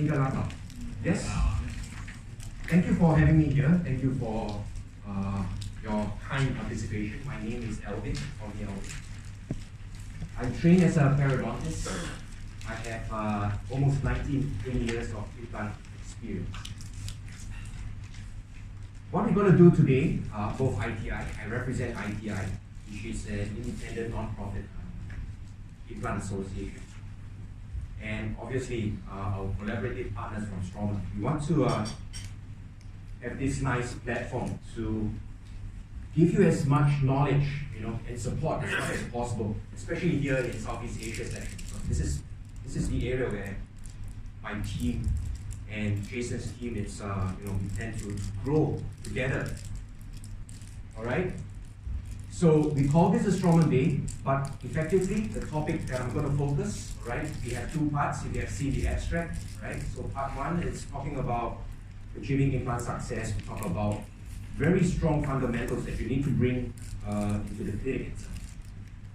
Ingalapa. Yes? Thank you for having me here. Thank you for your kind participation. My name is Elvin, call me Elvin. I train as a periodontist. I have almost 20 years of implant experience. What we're going to do today, both ITI, I represent ITI, which is an independent non-profit implant association. And obviously, our collaborative partners from Straumann. We want to have this nice platform to give you as much knowledge, and support as much as possible, especially here in Southeast Asia section. So this is the area where my team and Jason's team, we tend to grow together. All right. So we call this a Straumann Day, but effectively the topic that I'm going to focus, right? We have two parts. You have seen the abstract, right? So part one is talking about achieving implant success. We talk about very strong fundamentals that you need to bring into the clinic itself.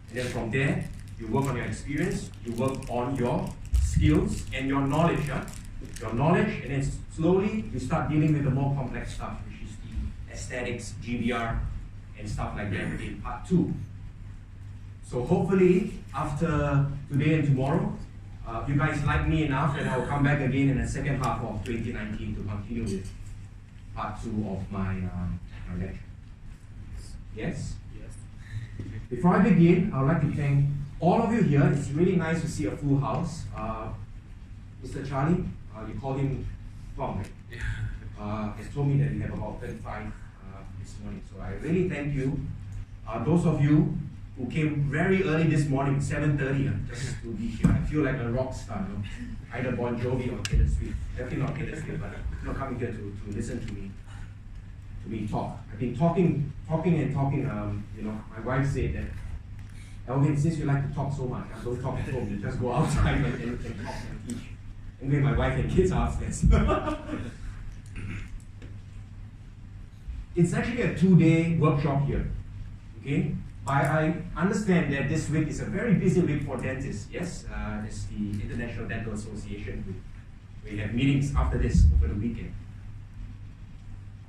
And then from there, you work on your experience, you work on your skills and your knowledge. Your knowledge, and then slowly you start dealing with the more complex stuff, which is the aesthetics, GBR, and stuff like that in part two. So hopefully, after today and tomorrow, you guys like me enough, and I'll come back again in the second half of 2019 to continue with part two of my lecture. Yes? Yes. Before I begin, I would like to thank all of you here. It's really nice to see a full house. Mr. Charlie, you called him Tom, right? Has told me that you have about 35 this morning. So I really thank you. Those of you who came very early this morning, 7:30, just to be here. I feel like a rock star, either Bon Jovi or Taylor Swift. Definitely not Taylor Swift, but coming here to listen to me talk. I've been talking. My wife said that, Elvin, since you like to talk so much, don't talk at home. You just go outside and talk and teach. Anyway, my wife and kids are upstairs. It's actually a 2-day workshop here. Okay? I understand that this week is a very busy week for dentists. Yes, it's the International Dental Association week. We have meetings after this over the weekend.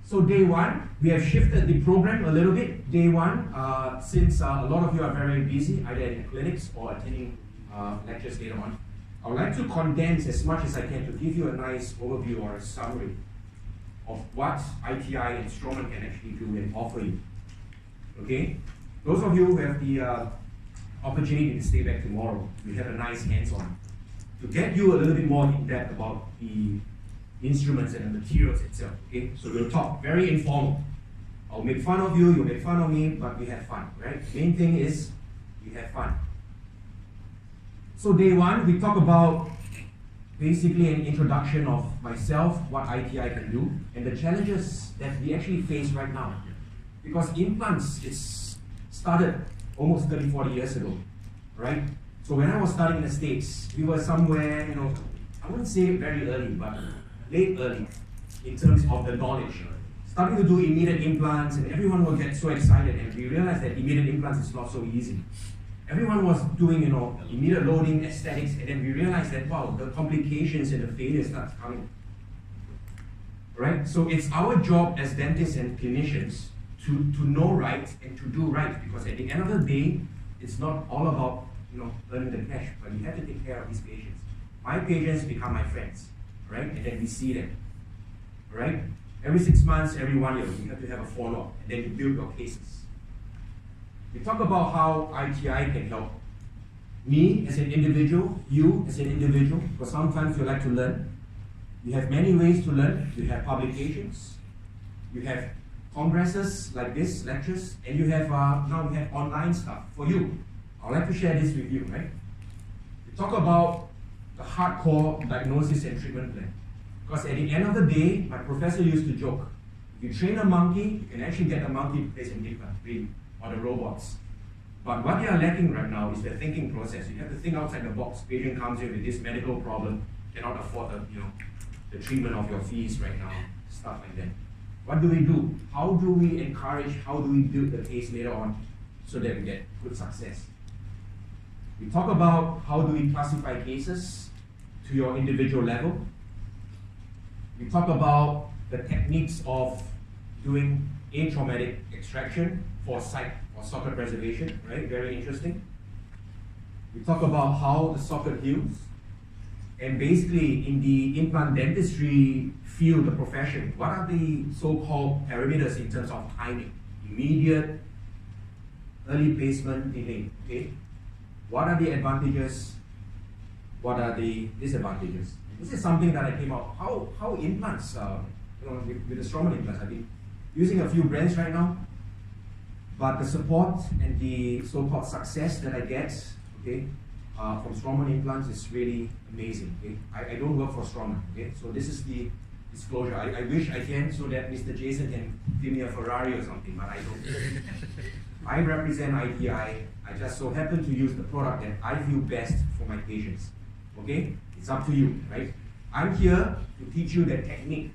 So day one, we have shifted the program a little bit. Day one, since a lot of you are very busy, either in clinics or attending lectures later on, I would like to condense as much as I can to give you a nice overview or a summary of what ITI and Straumann can actually do and offer you. Okay? Those of you who have the opportunity to stay back tomorrow, we have a nice hands-on to get you a little bit more in depth about the instruments and the materials itself. Okay? So we'll talk very informal. I'll make fun of you, you'll make fun of me, but we have fun, right? The main thing is we have fun. So day one, we talk about basically an introduction of myself, what ITI can do, and the challenges that we actually face right now. Because implants, it's started almost 30, 40 years ago, right? So when I was starting in the States, we were somewhere, I wouldn't say very early, but late early in terms of the knowledge. Starting to do immediate implants, and everyone would get so excited, and we realized that immediate implants is not so easy. Everyone was doing, immediate loading, aesthetics, and then we realized that, wow, the complications and the failure starts coming. Right? So it's our job as dentists and clinicians to know right and to do right, because at the end of the day, it's not all about, earning the cash, but you have to take care of these patients. My patients become my friends, right? And then we see them, right? Every 6 months, every 1 year, you have to have a follow-up, and then you build your cases. We talk about how ITI can help me as an individual, you as an individual, because sometimes you like to learn. You have many ways to learn. You have publications, you have congresses like this, lectures, and you have now we have online stuff for you. I'd like to share this with you, right? We talk about the hardcore diagnosis and treatment plan. Because at the end of the day, my professor used to joke, if you train a monkey, you can actually get the monkey to place an implant, really, or the robots. But what they are lacking right now is the thinking process. You have to think outside the box. Patient comes in with this medical problem, cannot afford the treatment of your fees right now, stuff like that. What do we do? How do we encourage, how do we build the case later on so that we get good success? We talk about how do we classify cases to your individual level. We talk about the techniques of doing atraumatic extraction for sight or socket preservation, right? Very interesting. We talk about how the socket heals. And basically, in the implant dentistry field, the profession, what are the so-called parameters in terms of timing? Immediate, early placement, delay, okay? What are the advantages? What are the disadvantages? This is something that I came up, how implants, with the Straumann implants, I've been using a few brands right now, but the support and the so-called success that I get, okay, from Straumann implants is really amazing. Okay? I don't work for Straumann, okay? So this is the disclosure. I wish I can so that Mr. Jason can give me a Ferrari or something, but I don't. I represent ITI. I just so happen to use the product that I feel best for my patients. Okay? It's up to you, right? I'm here to teach you the technique,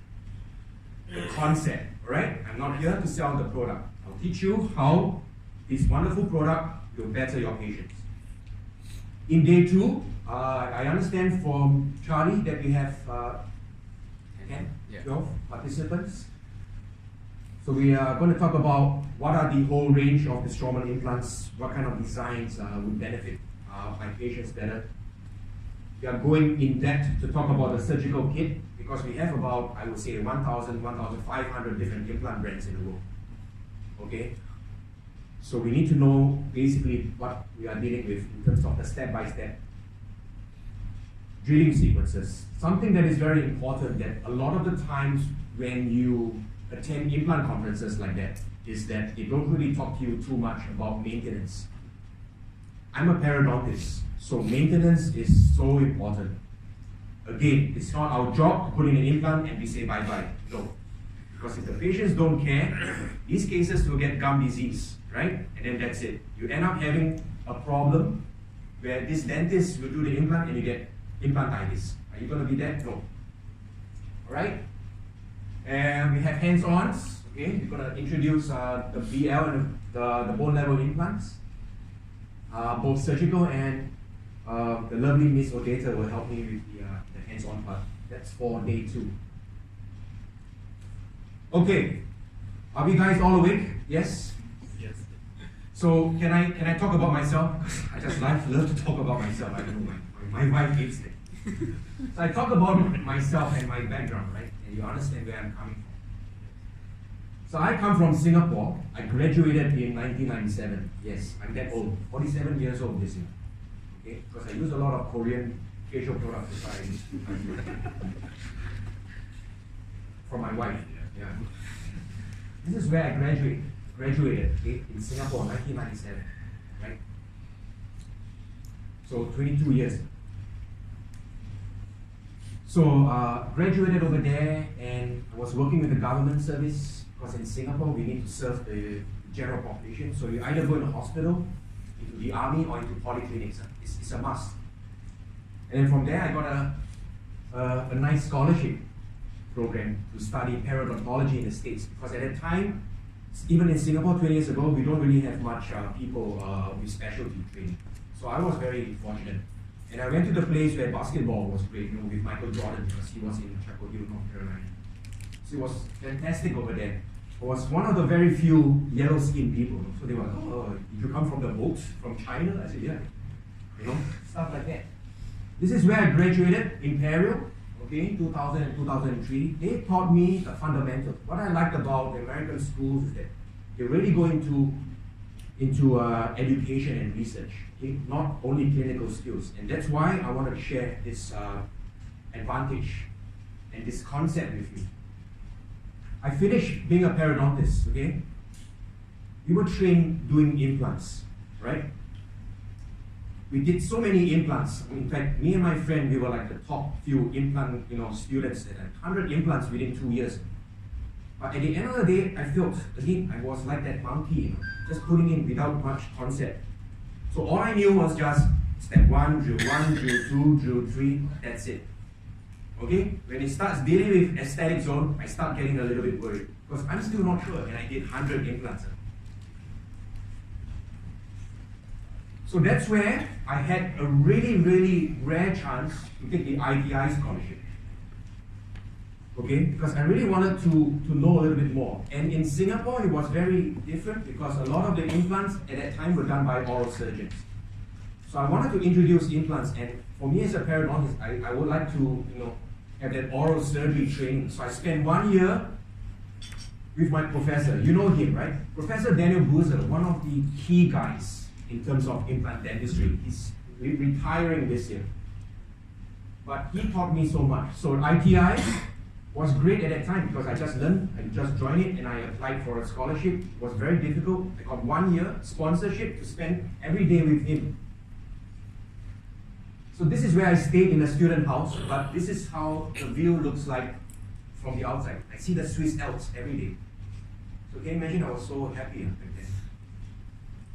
the concept, alright? I'm not here to sell the product. I'll teach you how this wonderful product will better your patients. In day 2, I understand from Charlie that we have 12 participants. So we are going to talk about what are the whole range of the Straumann implants, what kind of designs would benefit my patients better. We are going in depth to talk about the surgical kit because we have about, I would say, 1,000, 1,500 different implant brands in the world. Okay? So we need to know basically what we are dealing with in terms of the step-by-step drilling sequences. Something that is very important that a lot of the times when you attend implant conferences like that is that they don't really talk to you too much about maintenance. I'm a periodontist, so maintenance is so important. Again, it's not our job to put in an implant and we say bye-bye. No. Because if the patients don't care, these cases will get gum disease, right? And then that's it. You end up having a problem where this dentist will do the implant and you get implantitis. Are you going to be that? No. Alright? And we have hands-ons. Okay, we're going to introduce the BL and the bone level implants. Both surgical and the lovely Miss Odeta will help me with the hands-on part. That's for day 2. Okay, are we guys all awake? Yes? Yes. So can I talk about myself? I just love to talk about myself. I don't know, my wife hates it. So I talk about myself and my background, right? And you understand where I'm coming from. So I come from Singapore. I graduated in 1997. Yes, I'm that old. 47 years old this year. Okay, because I use a lot of Korean facial products from my wife. Yeah. This is where I graduated in Singapore, 1997. Right? So 22 years. So graduated over there and I was working with the government service because in Singapore we need to serve the general population. So you either go in the hospital, into the army or into polyclinics. It's a must. And then from there I got a nice scholarship program to study periodontology in the States because at that time, even in Singapore 20 years ago, we don't really have much people with specialty training. So I was very fortunate. And I went to the place where basketball was played, with Michael Jordan because he was in Chapel Hill, North Carolina. So it was fantastic over there. I was one of the very few yellow-skinned people. So they were like, oh, did you come from the boat from China? I said, yeah. Stuff like that. This is where I graduated, Imperial, okay, 2000 and 2003. They taught me the fundamentals. What I liked about the American schools is that they really go into education and research, okay? Not only clinical skills. And that's why I want to share this advantage and this concept with you. I finished being a periodontist, okay? We were trained doing implants, right? We did so many implants. In fact, me and my friend, we were like the top few implant students that had 100 implants within 2 years. But at the end of the day, I felt, again, I was like that monkey, just putting in without much concept. So all I knew was just step 1, drill 2, drill 3, that's it. Okay? When it starts dealing with aesthetic zone, I start getting a little bit worried because I'm still not sure and I did 100 implants. So that's where I had a really, really rare chance to take the ITI scholarship. Okay, because I really wanted to know a little bit more. And in Singapore, it was very different because a lot of the implants at that time were done by oral surgeons. So I wanted to introduce implants, and for me as a periodontist, I would like to have that oral surgery training. So I spent 1 year with my professor. You know him, right? Professor Daniel Boozer, one of the key guys in terms of implant dentistry. He's retiring this year. But he taught me so much. So ITI was great at that time because I just learned, I just joined it and I applied for a scholarship. It was very difficult. I got 1 year sponsorship to spend every day with him. So this is where I stayed in a student house, but this is how the view looks like from the outside. I see the Swiss Alps every day. So can you imagine, I was so happy back then.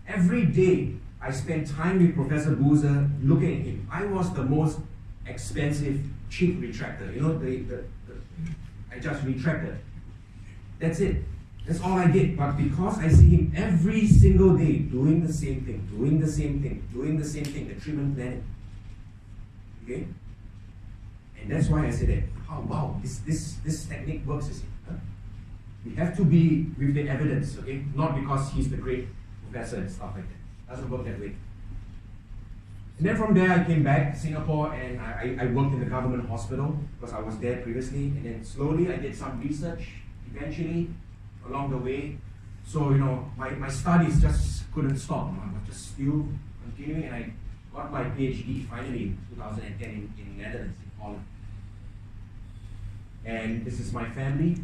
Every day I spent time with Professor Boozer looking at him. I was the most expensive cheek retractor. You know, I just retracted. That's it. That's all I did. But because I see him every single day doing the same thing, doing the same thing, doing the same thing, the treatment planning. Okay? And that's why I said that, oh wow, this technique works, you see. Huh? We have to be with the evidence, okay? Not because he's the great professor and stuff like that. Doesn't work that way. And then from there I came back to Singapore and I worked in the government hospital because I was there previously, and then slowly I did some research eventually along the way. So my studies just couldn't stop. I was just still continuing, and I got my PhD finally in 2010 in Netherlands, in Holland. And this is my family.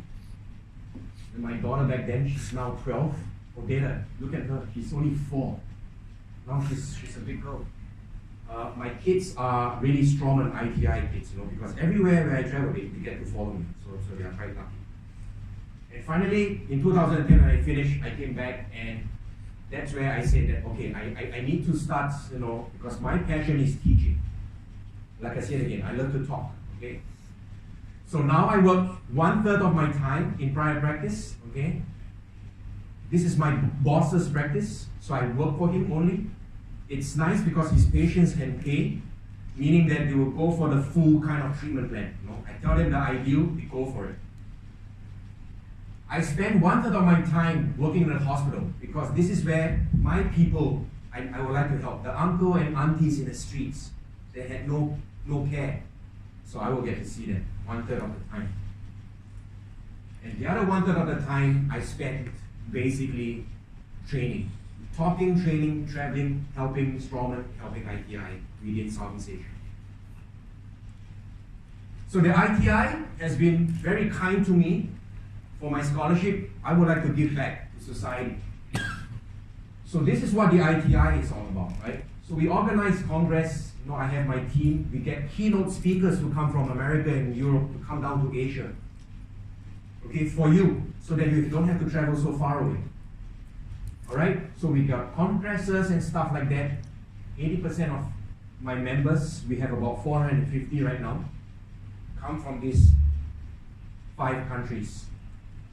And my daughter back then, she's now 12. Odetta, look at her, she's only 4. Now she's a big girl. My kids are really strong on ITI kids, because everywhere where I travel, they get to follow me. So they are quite lucky. And finally, in 2010, when I finished, I came back, and that's where I said that, okay, I need to start, because my passion is teaching. Like I said again, I love to talk, okay? So now I work 1/3 of my time in private practice, okay? This is my boss's practice, so I work for him only. It's nice because his patients can pay, meaning that they will go for the full kind of treatment plan. I tell them the ideal, they go for it. I spend 1/3 of my time working in a hospital because this is where my people, I would like to help. The uncle and aunties in the streets, they had no care. So I will get to see them 1/3 of the time. And the other 1/3 of the time I spent basically training. Talking, training, traveling, helping Straumann, helping ITI within Southeast Asia. So the ITI has been very kind to me. For my scholarship, I would like to give back to society. So this is what the ITI is all about, right? So we organize Congress, I have my team, we get keynote speakers who come from America and Europe to come down to Asia. Okay, for you, so that you don't have to travel so far away. Alright, so we got congresses and stuff like that. 80% of my members, we have about 450 right now, come from these 5 countries.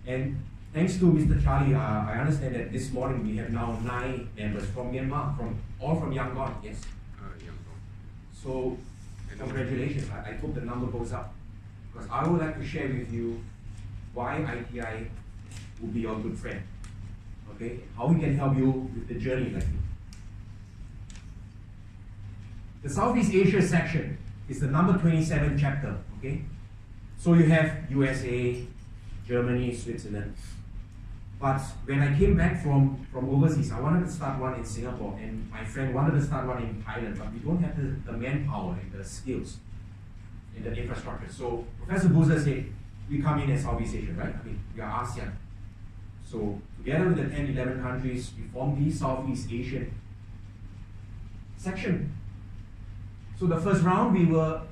And thanks to Mr. Charlie, I understand that this morning we have now 9 members from Myanmar, all from Yangon, yes? Yangon. So, congratulations, I hope the number goes up. Because I would like to share with you why ITI will be your good friend. Okay? How we can help you with the journey like me. The Southeast Asia section is the number 27 chapter, okay? So you have USA, Germany, Switzerland. But when I came back from overseas, I wanted to start one in Singapore, and my friend wanted to start one in Thailand, but we don't have the manpower and the skills and the infrastructure. So Professor Boozer said, we come in as Southeast Asia, right? I mean, we are ASEAN. So together with the 10, 11 countries, we formed the Southeast Asian section. So the first round, we were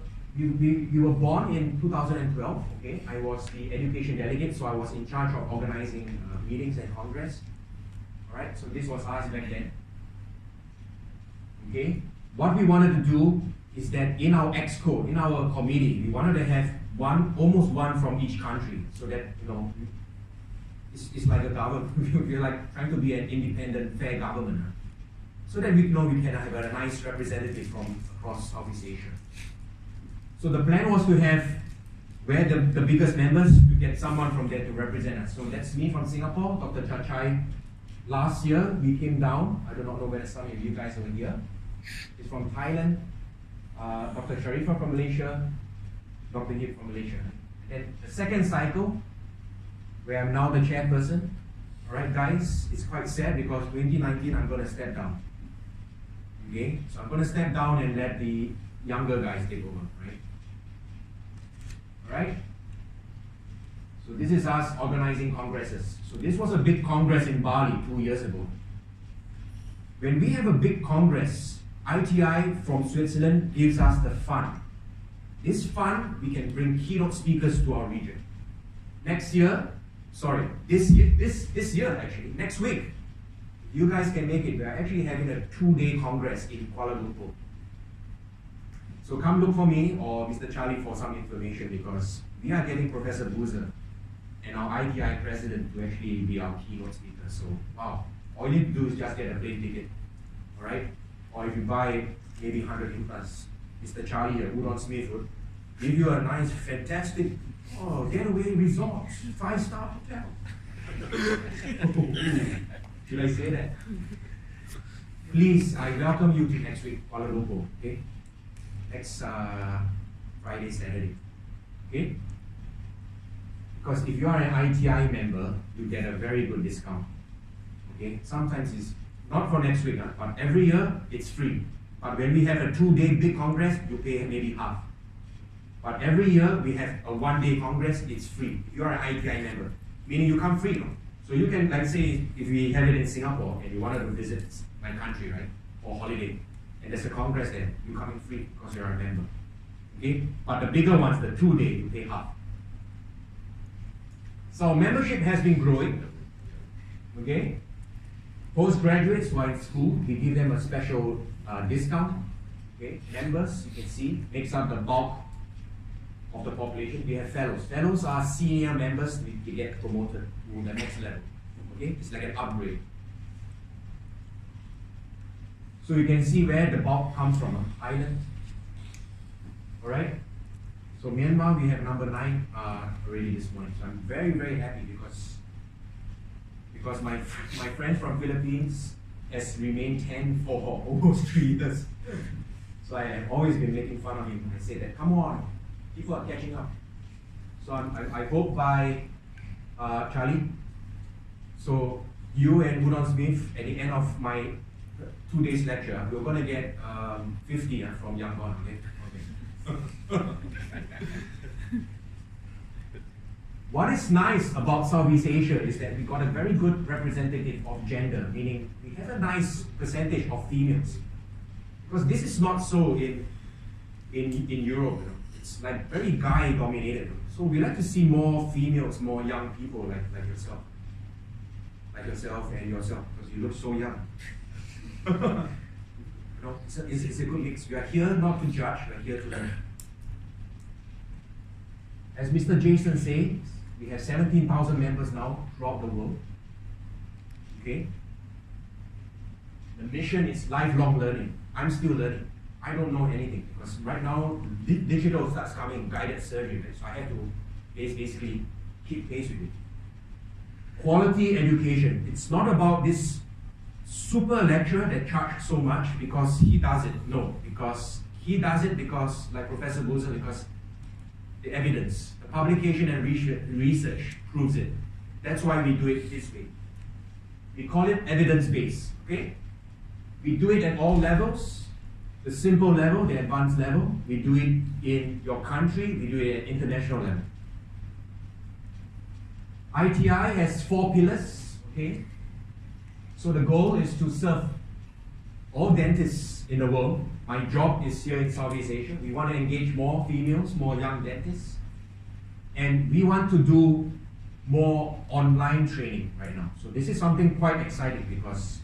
born in 2012, okay? I was the education delegate, so I was in charge of organizing meetings and congress. All right, so this was us back then. Okay, what we wanted to do is that in our EXCO, in our committee, we wanted to have almost one from each country, so that, it's like a government. We're like trying to be an independent, fair government, so that we can have a nice representative from across Southeast Asia. So the plan was to have where the biggest members, to get someone from there to represent us. So that's me from Singapore, Dr. Chachai. Last year, we came down. I do not know whether some of you guys are here. It's from Thailand, Dr. Sharifah from Malaysia, Dr. Yip from Malaysia. Then the second cycle, where I'm now the chairperson. All right, guys, it's quite sad because 2019, I'm going to step down. Okay, so I'm going to step down and let the younger guys take over, right? All right? So this is us organizing congresses. So this was a big congress in Bali 2 years ago. When we have a big congress, ITI from Switzerland gives us the fund. This fund, we can bring keynote speakers to our region. This year actually, next week, you guys can make it. We are actually having a 2-day congress in Kuala Lumpur. So come look for me or Mr. Charlie for some information, because we are getting Professor Boozer and our ITI president to actually be our keynote speaker. So wow, all you need to do is just get a plane ticket, all right? Or if you buy maybe 100 implants, Mr. Charlie at Udon Smith would give you a nice, fantastic getaway resort, 5-star hotel. Should I say that? Please, I welcome you to next week, Kuala Lumpur, okay? Next Friday, Saturday, okay? Because if you are an ITI member, you get a very good discount, okay? Sometimes it's not for next week, but every year it's free. But when we have a 2-day big congress, you pay maybe half. But every year we have a 1-day congress, it's free. If you are an ITI member, meaning you come free, no? So you can, like say, if we have it in Singapore and you wanted to visit my country, right, for holiday, and there's a congress there, you come in free because you're a member. Okay? But the bigger ones, the 2-day, you pay half. So membership has been growing. Okay? Postgraduates who are in school, we give them a special discount. Okay? Members, you can see, makes up the bulk of the population. We have fellows. Fellows are senior members, we get promoted to the next level. Okay? It's like an upgrade. So you can see where the bulk comes from, Thailand. Alright? So Myanmar, we have number 9 already this morning. So I'm very, very happy because my friend from Philippines has remained 10 for almost 3 years. So I have always been making fun of him. I say that, come on, people are catching up. So I hope by Charlie, so you and Udon Smith, at the end of my 2 days lecture, we're going to get 50 from Yangon. Okay? What is nice about Southeast Asia is that we got a very good representative of gender, meaning we have a nice percentage of females. Because this is not so in Europe. It's like very guy dominated. So we like to see more females, more young people like yourself. Like yourself and yourself, because you look so young. It's a good mix. We are here not to judge, we are here to learn. As Mr. Jason says, we have 17,000 members now throughout the world. Okay? The mission is lifelong learning. I'm still learning. I don't know anything because right now digital starts coming, guided surgery, so I have to basically keep pace with it. Quality education. It's not about this super lecturer that charges so much because he does it. No, because he does it because, like Professor Boozer, because the evidence, the publication and research proves it. That's why we do it this way. We call it evidence-based, okay? We do it at all levels, the simple level, the advanced level. We do it in your country, we do it at international level. ITI has 4 pillars, okay? So the goal is to serve all dentists in the world. My job is here in Southeast Asia. We want to engage more females, more young dentists. And we want to do more online training right now. So this is something quite exciting because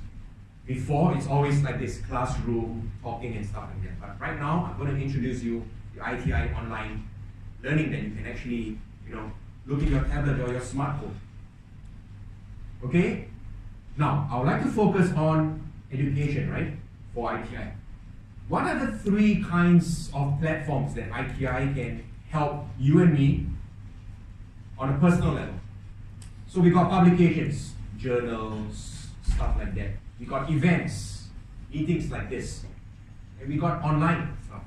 before it's always like this classroom talking and stuff like that. But right now I'm going to introduce you to ITI online learning that you can actually, look at your tablet or your smartphone. Okay? Now, I would like to focus on education, right, for ITI. What are the 3 kinds of platforms that ITI can help you and me on a personal level. So we got publications, journals, stuff like that. We got events, meetings like this. And we got online stuff.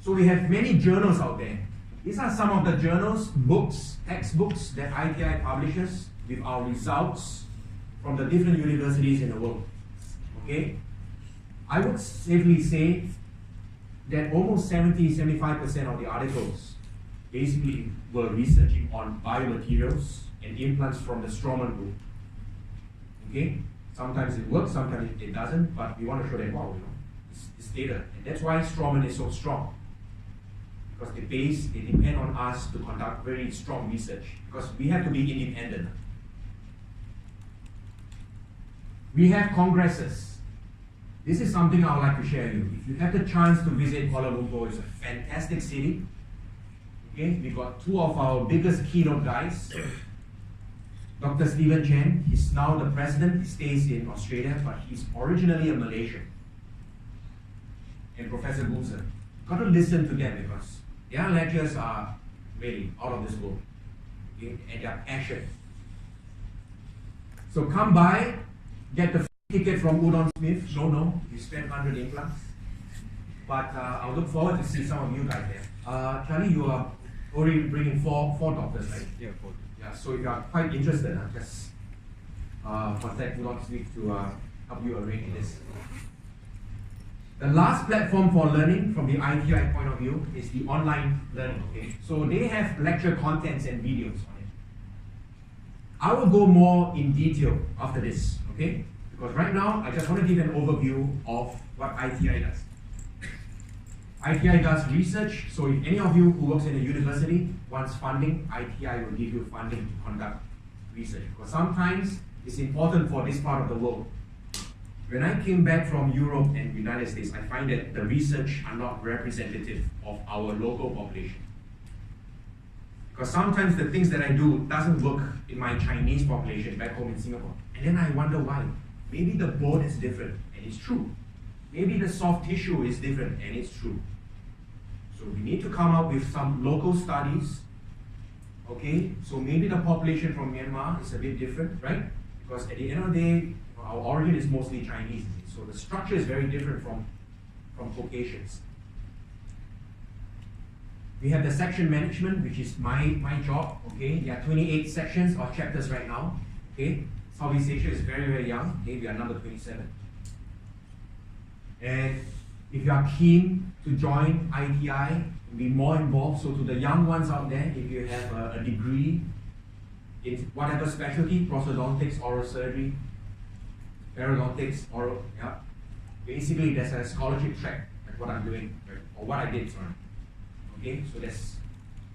So we have many journals out there. These are some of the journals, books, textbooks that ITI publishes with our results from the different universities in the world. Okay? I would safely say that almost 70-75% of the articles basically were researching on biomaterials and implants from the Stroman group. Okay? Sometimes it works, sometimes it doesn't, but we want to show that, wow, it's data. And that's why Stroman is so strong. Because they depend on us to conduct very strong research, because we have to be independent. We have congresses. This is something I would like to share with you. If you have the chance to visit Kuala Lumpur, it's a fantastic city. Okay, we got two of our biggest keynote guys. Dr. Stephen Chen, he's now the president, he stays in Australia, but he's originally a Malaysian. And Professor Boozer. Got to listen to them because their lectures are really out of this world. Okay? And they're passionate. So come by, get the ticket from Udon Smith. No, you spent 100 implants. But I'll look forward to see some of you guys there. Charlie, you are already bringing four doctors, right? Yeah, 4. Yeah, so if you are quite interested, just contact Udon Smith to help you arrange this. The last platform for learning from the ITI point of view is the online learning. Okay? So they have lecture contents and videos on it. I will go more in detail after this, okay? Because right now, I just want to give an overview of what ITI does. ITI does research, so if any of you who works in a university wants funding, ITI will give you funding to conduct research. Because sometimes it's important for this part of the world. When I came back from Europe and United States, I find that the research are not representative of our local population. Because sometimes the things that I do doesn't work in my Chinese population back home in Singapore. And then I wonder why. Maybe the bone is different, and it's true. Maybe the soft tissue is different, and it's true. So we need to come up with some local studies. Okay, so maybe the population from Myanmar is a bit different, right? Because at the end of the day, our origin is mostly Chinese, so the structure is very different from Caucasians. We have the section management, which is my job. Okay, there are 28 sections or chapters right now. Okay, Southeast Asia is very, very young. Okay, we are number 27. And if you are keen to join ITI, be more involved, so to the young ones out there, if you have a degree in whatever specialty, prosthodontics, oral surgery, periodontics, oral, yeah. Basically, there's a scholarship track, like what I'm doing, right? Or what I did, sorry. Okay, so there's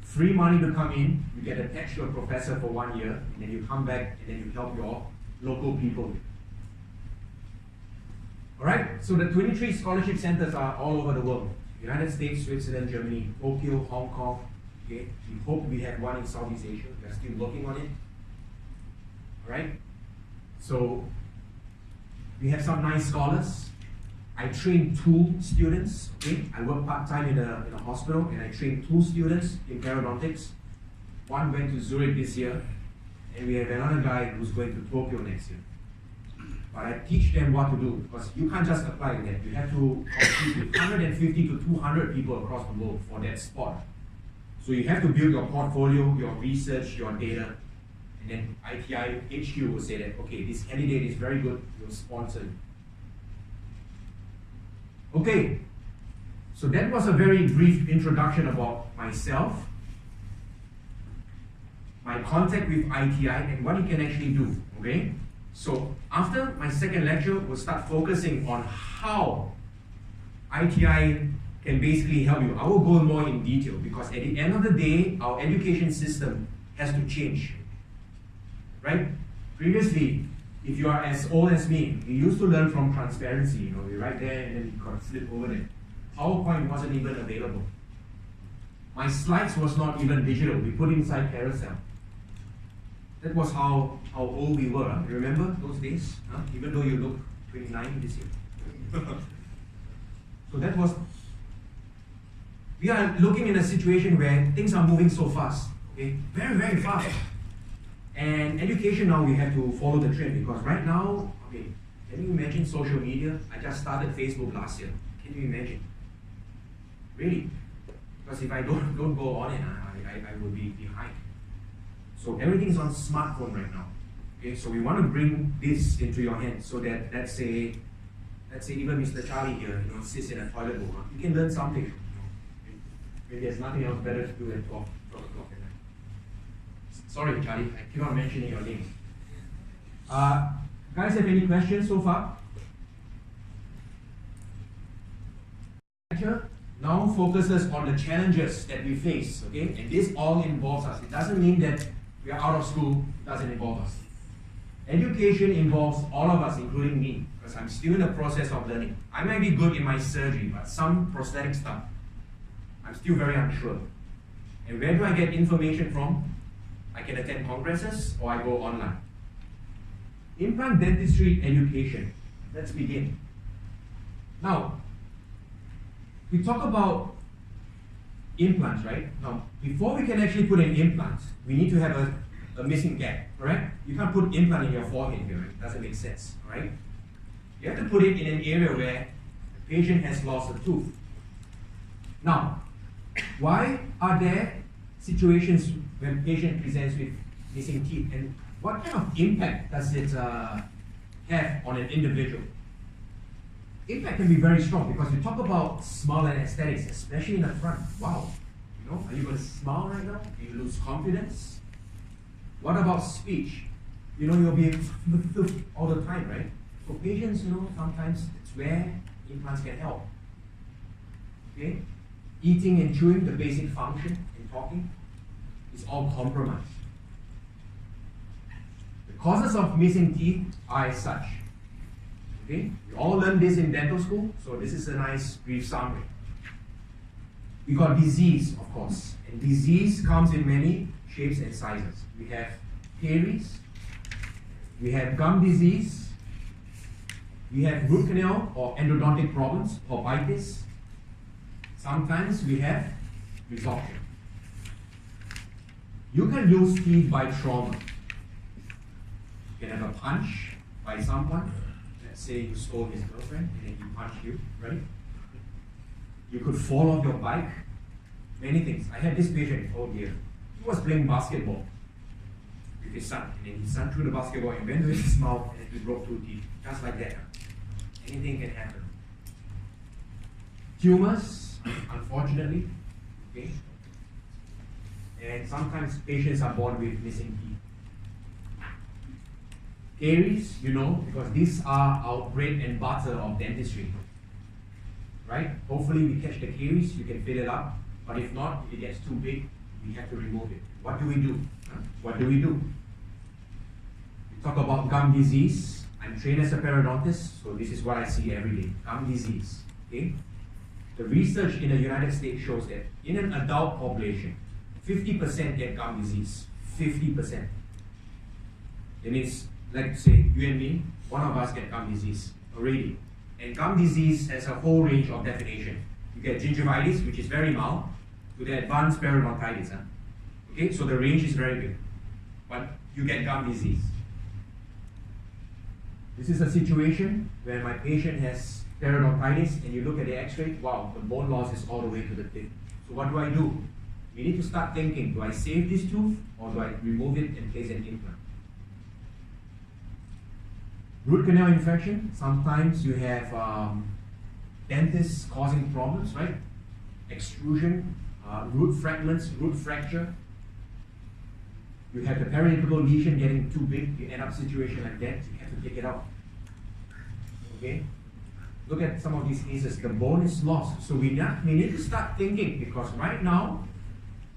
free money to come in, you get attached to a professor for 1 year, and then you come back, and then you help your local people. Alright, so the 23 scholarship centers are all over the world. United States, Switzerland, Germany, Tokyo, Hong Kong. Okay, we hope we have one in Southeast Asia. We're still working on it. Alright, so we have some nice scholars. I train 2 students. Okay, I work part-time in a hospital, and I train 2 students in periodontics. One went to Zurich this year, and we have another guy who's going to Tokyo next year. But I teach them what to do, because you can't just apply that. You have to compete with 150 to 200 people across the world for that spot. So you have to build your portfolio, your research, your data, and then ITI HQ will say that, okay, this candidate is very good, we'll sponsor you. Okay, so that was a very brief introduction about myself, my contact with ITI, and what you can actually do, okay? So after my second lecture, we'll start focusing on how ITI can basically help you. I will go more in detail, because at the end of the day, our education system has to change, right? Previously, if you are as old as me, you used to learn from transparency. You know, you write there and then you got to flip over there. PowerPoint wasn't even available. My slides was not even digital. We put inside Carousel. That was how old we were. Huh? You remember those days? Huh? Even though you look 29 this year. So that was, we are looking in a situation where things are moving so fast. Okay, very, very fast. And education now, we have to follow the trend because right now, okay, can you imagine social media? I just started Facebook last year. Can you imagine? Really? Because if I don't go on it, I will be behind. So everything is on smartphone right now. Okay, so we want to bring this into your hands so that let's say even Mr. Charlie here, sits in a toilet bowl. You can learn something. When there's nothing else better to do than talk at night. Sorry, Charlie, I keep on mentioning your name. Guys, have any questions so far? Now focuses on the challenges that we face, okay? And this all involves us. It doesn't mean that we are out of school, it doesn't involve us. Education involves all of us, including me, because I'm still in the process of learning. I might be good in my surgery, but some prosthetic stuff, I'm still very unsure. And where do I get information from? I can attend congresses or I go online. Implant dentistry education. Let's begin. Now, we talk about implants, right? Now, before we can actually put an implant, we need to have a missing gap, correct? You can't put implant in your forehead here, right? It doesn't make sense, right? You have to put it in an area where the patient has lost a tooth. Now, why are there situations when patient presents with missing teeth, and what kind of impact does it have on an individual? Impact can be very strong because you talk about smile and aesthetics, especially in the front. Wow, are you going to smile right now? Do you lose confidence? What about speech? You'll be all the time, right? For patients, sometimes it's where implants can help. Okay, eating and chewing, the basic function in talking, is all compromised. The causes of missing teeth are as such. Okay, you all learned this in dental school, so this is a nice brief summary. We got disease, of course, and disease comes in many shapes and sizes. We have caries, we have gum disease, we have root canal or endodontic problems, orbitis. Sometimes we have resorption. You can lose teeth by trauma. You can have a punch by someone. Let's say you stole his girlfriend and then he punched you, right? You could fall off your bike. Many things. I had this patient, oh dear. He was playing basketball with his son, and then his son threw the basketball and went to his mouth and then he broke 2 teeth. Just like that. Anything can happen. Tumors, unfortunately, okay? And sometimes patients are born with missing teeth. Caries, because these are our bread and butter of dentistry. Right? Hopefully we catch the caries, you can fill it up. But if not, if it gets too big, we have to remove it. What do we do? What do we do? We talk about gum disease. I'm trained as a periodontist, so this is what I see every day. Gum disease. Okay? The research in the United States shows that in an adult population, 50% get gum disease. 50%. It means, like say, you and me, one of us get gum disease already. And gum disease has a whole range of definition. You get gingivitis, which is very mild, to the advanced periodontitis. Okay, so the range is very big. But you get gum disease. This is a situation where my patient has periodontitis and you look at the x-ray, wow, the bone loss is all the way to the tip. So what do? We need to start thinking, do I save this tooth or do I remove it and place an implant? Root canal infection, sometimes you have dentists causing problems, right? Extrusion, root fragments, root fracture. You have the periapical lesion getting too big, you end up in a situation like that, you have to take it out. Okay? Look at some of these cases, the bone is lost. So we need to start thinking, because right now,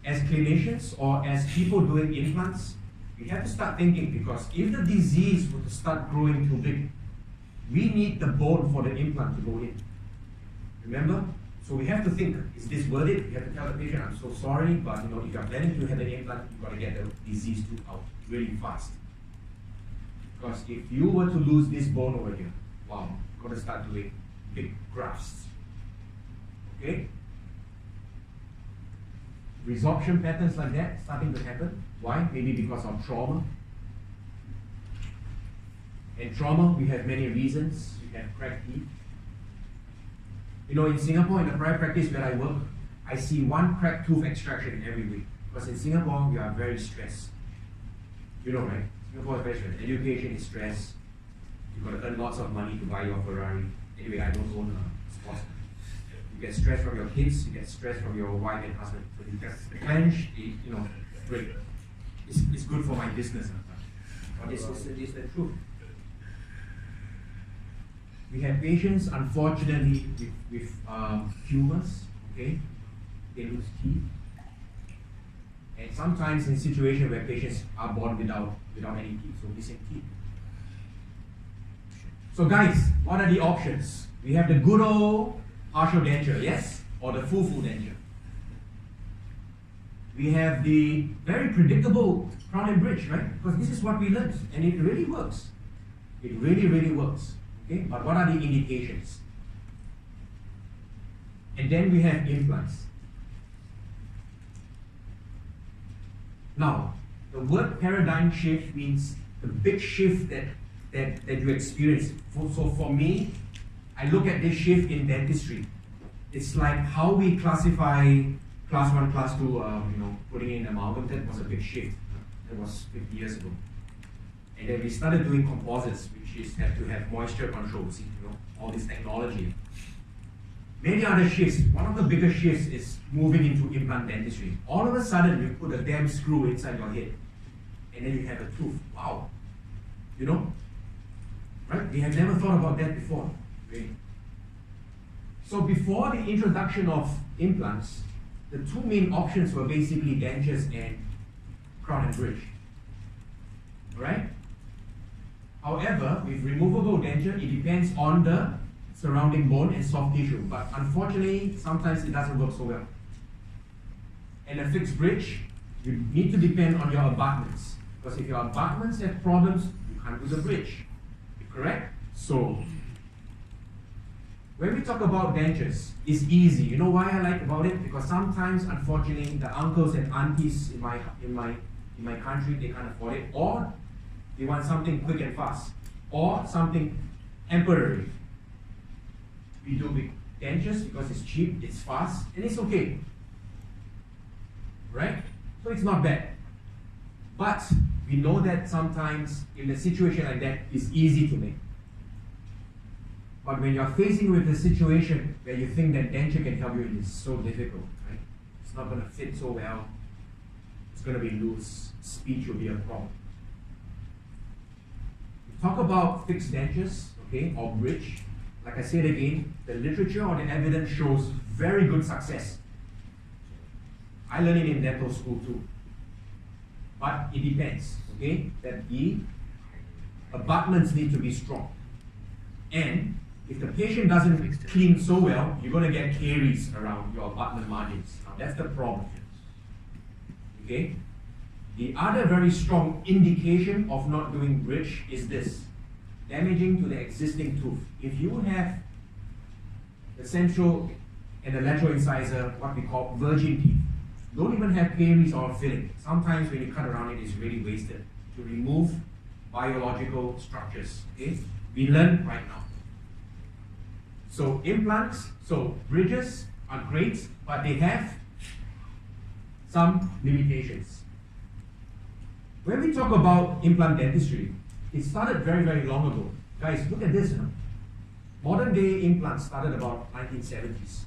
as clinicians or as people doing implants, we have to start thinking, because if the disease were to start growing too big, we need the bone for the implant to go in. Remember? So we have to think, is this worth it? You have to tell the patient, I'm so sorry, but if you're planning to have an implant, you've got to get the disease tooth out really fast. Because if you were to lose this bone over here, wow, you've got to start doing big grafts. Okay? resorption patterns like that starting to happen. Why? Maybe because of trauma. And trauma, we have many reasons. You have cracked teeth. You know, in Singapore, in the private practice where I work, I see one cracked tooth extraction every week. Because in Singapore, we are very stressed. You know, right? Singapore is very stressed. Education is stress. You've got to earn lots of money to buy your Ferrari. Anyway, I don't own a sports. You get stress from your kids, you get stress from your wife and husband. So you just clench, you know, great. It's good for my business. But it's the truth. We have patients, unfortunately, with tumors, okay? They lose teeth. And sometimes in situations where patients are born without any teeth, so missing teeth. So guys, what are the options? We have the good old partial denture, yes? Or the full denture. We have the very predictable crown and bridge, right? Because this is what we learned, and it really works. It really works. Okay? But what are the indications? And then we have implants. Now, the word paradigm shift means the big shift that you experience. So for me, I look at this shift in dentistry. It's like how we classify class 1, class 2, putting in amalgam. That was a big shift. That was 50 years ago. And then we started doing composites, which is have to have moisture control, see, all this technology. Many other shifts. One of the biggest shifts is moving into implant dentistry. All of a sudden, you put a damn screw inside your head, and then you have a tooth. Wow. Right? We have never thought about that before. Really. So before the introduction of implants, the two main options were basically dentures and crown and bridge. Right? However, with removable denture, it depends on the surrounding bone and soft tissue. But unfortunately, sometimes it doesn't work so well. And a fixed bridge, you need to depend on your abutments. Because if your abutments have problems, you can't do the bridge. Correct? So, when we talk about dentures, it's easy. You know why I like about it? Because sometimes, unfortunately, the uncles and aunties in my country, they can't afford it, or they want something quick and fast, or something temporary. We do big dentures because it's cheap, it's fast, and it's okay. Right? So it's not bad. But we know that sometimes in a situation like that, it's easy to make. But when you're facing with a situation where you think that denture can help you, it is so difficult, right? It's not going to fit so well. It's going to be loose. Speech will be a problem. We talk about fixed dentures, okay, or bridge. Like I said again, the literature or the evidence shows very good success. I learned it in dental school too. But it depends, okay? That the abutments need to be strong. And if the patient doesn't clean so well, you're going to get caries around your abutment margins. Now that's the problem. Okay? The other very strong indication of not doing bridge is this: damaging to the existing tooth. If you have the central and the lateral incisor, what we call virgin teeth, don't even have caries or filling. Sometimes when you cut around it, it's really wasted to remove biological structures. Okay? We learn right now. So implants, so bridges are great, but they have some limitations. When we talk about implant dentistry, it started very, very long ago. Guys, look at this. Modern day implants started about 1970s.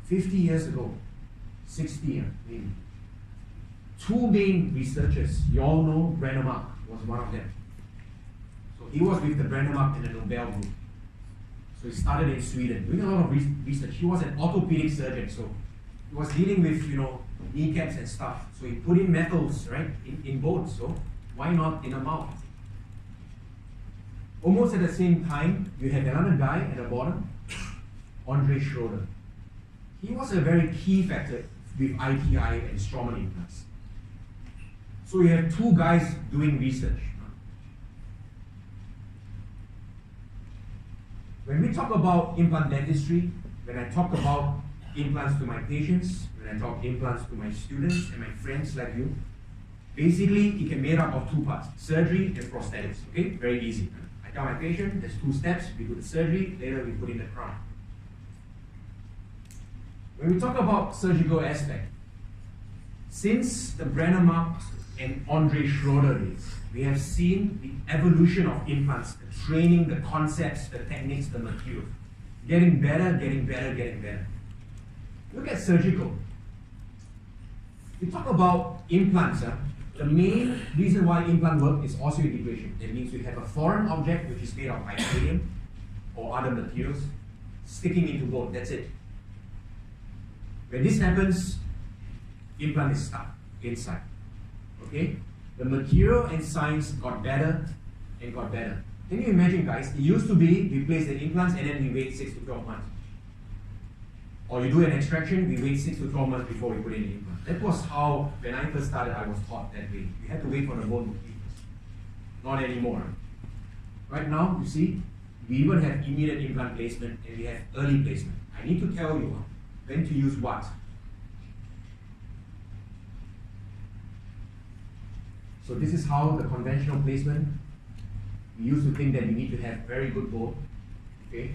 50 years ago, 60 maybe. Two main researchers, you all know Brånemark was one of them. So he was with the Brånemark and the Nobel group. So he started in Sweden, doing a lot of research. He was an orthopedic surgeon, so he was dealing with, kneecaps and stuff. So he put in metals, right, in bones. So why not in a mouth? Almost at the same time, you have another guy at the bottom, Andre Schroeder. He was a very key factor with ITI and Straumann implants. So you have two guys doing research. When we talk about implant dentistry, when I talk about implants to my patients, when I talk implants to my students and my friends like you, basically it can be made up of two parts, surgery and prosthetics, okay? Very easy. I tell my patient, there's two steps, we do the surgery, later we put in the crown. When we talk about surgical aspect, since the Brenner-Mark and Andre Schroeder days, we have seen the evolution of implants, the training, the concepts, the techniques, the material. Getting better, getting better, getting better. Look at surgical. We talk about implants. The main reason why implant work is osseointegration. That means we have a foreign object which is made of titanium or other materials sticking into bone. That's it. When this happens, implant is stuck inside. Okay? The material and science got better and got better. Can you imagine, guys? It used to be we place the implants and then we wait 6 to 12 months. Or you do an extraction, we wait 6 to 12 months before we put in the implant. That was how, when I first started, I was taught that way. You had to wait for the bone to heal. Not anymore. Right now, you see, we even have immediate implant placement and we have early placement. I need to tell you when to use what. So this is how the conventional placement, we used to think that you need to have very good bone, okay?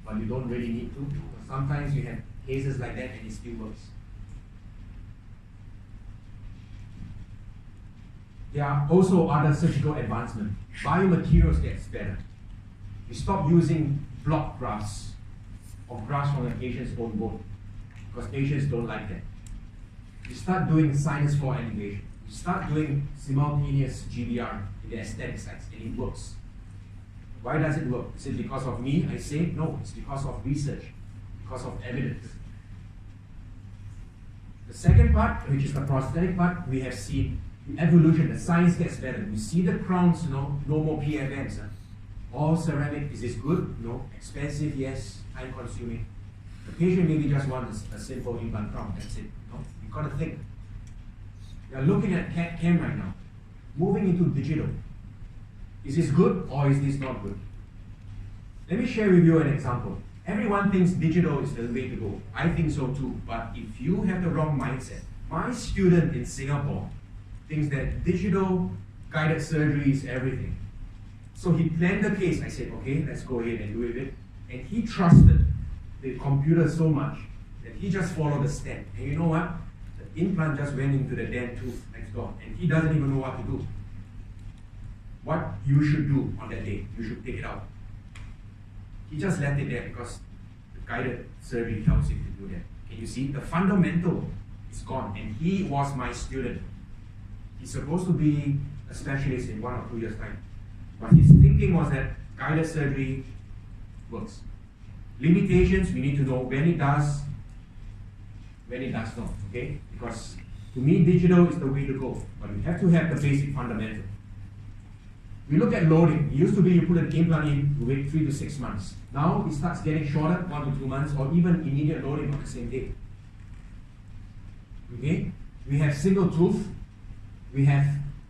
But you don't really need to, because sometimes you have cases like that and it still works. There are also other surgical advancements. Biomaterials gets better. We stop using block grafts or grafts from the patient's own bone, because patients don't like that. We start doing sinus floor elevation. We start doing simultaneous GBR in the aesthetic sites, and it works. Why does it work? Is it because of me? I say no, it's because of research, because of evidence. The second part, which is the prosthetic part, we have seen the evolution, the science gets better. We see the crowns, no more PFMs. All ceramic, is this good? No. Expensive, yes. Time consuming. The patient maybe just wants a simple implant crown, that's it. No? You've got to think. We are looking at CAD/CAM right now, moving into digital. Is this good or is this not good? Let me share with you an example. Everyone thinks digital is the way to go. I think so too, but if you have the wrong mindset, my student in Singapore thinks that digital guided surgery is everything. So he planned the case. I said, okay, let's go ahead and do it. And he trusted the computer so much that he just followed the step. And you know what? The implant just went into the damn tooth next door, and he doesn't even know what to do. What you should do on that day, you should take it out. He just left it there because the guided surgery helps him to do that. Can you see? The fundamental is gone, and he was my student. He's supposed to be a specialist in 1 or 2 years' time. But his thinking was that guided surgery works. Limitations, we need to know when it does not, okay? Because to me, digital is the way to go, but we have to have the basic fundamental. We look at loading. It used to be you put an implant in, you wait 3 to 6 months. Now it starts getting shorter, 1 to 2 months, or even immediate loading on the same day. Okay? We have single tooth, we have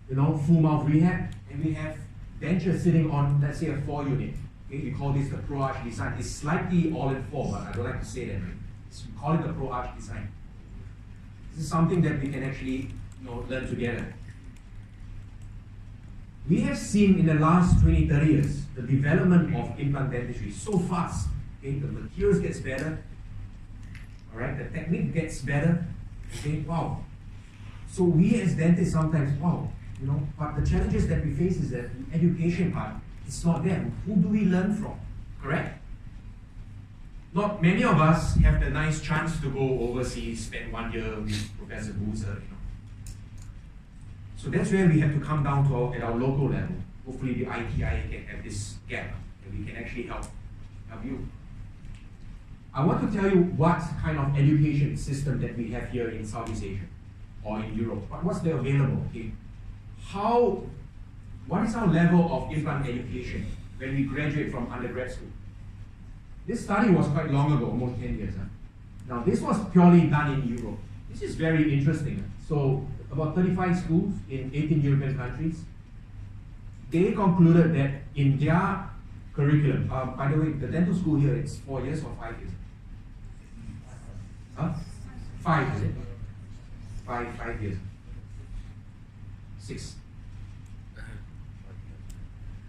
full mouth rehab, and we have denture sitting on, let's say, a 4 unit. Okay? We call this the Pro Arch design. It's slightly all in 4, but I don't like to say that. We call it the Pro Arch design. This is something that we can actually learn together. We have seen in the last 20, 30 years, the development of implant dentistry so fast. Okay? The materials gets better, all right? The technique gets better. Okay? Wow. So we as dentists sometimes, wow, but the challenges that we face is that the education part, it's not there. Who do we learn from? Correct? Not many of us have the nice chance to go overseas, spend 1 year with Professor Boozer, So that's where we have to come down to at our local level. Hopefully the ITI can have this gap and we can actually help you. I want to tell you what kind of education system that we have here in Southeast Asia or in Europe. What's there available? Okay? What is our level of implant education when we graduate from undergrad school? This study was quite long ago, almost 10 years. Now this was purely done in Europe. This is very interesting. So about 35 schools in 18 European countries, they concluded that in their curriculum, by the way, the dental school here, it's 4 years or 5 years? Huh? 5, is it? 5 years. 6.